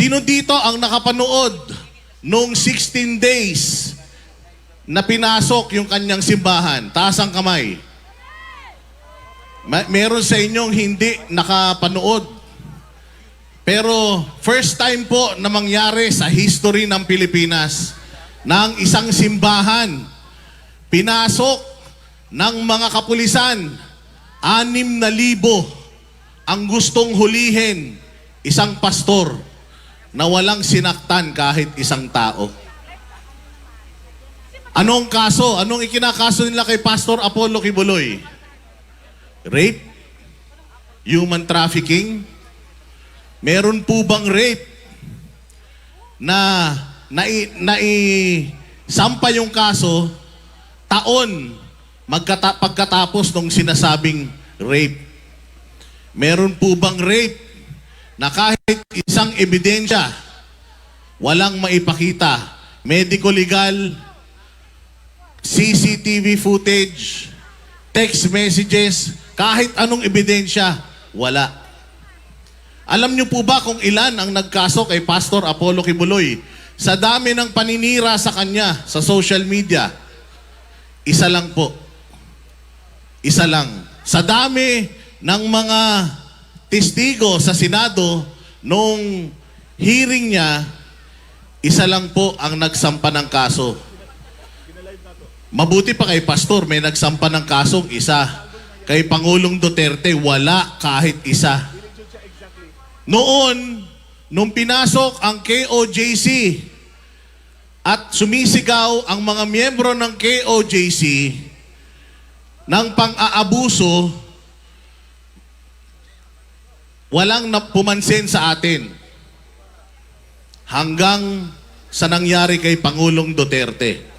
Sino dito ang nakapanood nung 16 days na pinasok yung kanyang simbahan? Taas ang kamay. Meron sa inyong hindi nakapanood. Pero first time po na mangyari sa history ng Pilipinas na ang isang simbahan pinasok ng mga kapulisan 6,000 ang gustong hulihin isang pastor na walang sinaktan kahit isang tao. Anong kaso? Anong ikinakaso nila kay Pastor Apollo Kibuloy? Rape? Human trafficking? Meron po bang rape na sampa yung kaso taon pagkatapos ng sinasabing rape? Meron po bang rape na kahit isang ebidensya walang maipakita? Medical legal, CCTV footage, text messages, kahit anong ebidensya, wala. Alam niyo po ba kung ilan ang nagkaso kay Pastor Apollo Kibuloy? Sa dami ng paninira sa kanya sa social media, isa lang po. Isa lang. Sa dami ng mga testigo sa Senado nung hearing niya, isa lang po ang nagsampa ng kaso. Mabuti pa kay Pastor, may nagsampa ng kasong isa. Kay Pangulong Duterte, wala kahit isa. Noon, nung pinasok ang KOJC at sumisigaw ang mga miyembro ng KOJC ng pang-aabuso, walang pumansin sa atin. Hanggang sa nangyari kay Pangulong Duterte.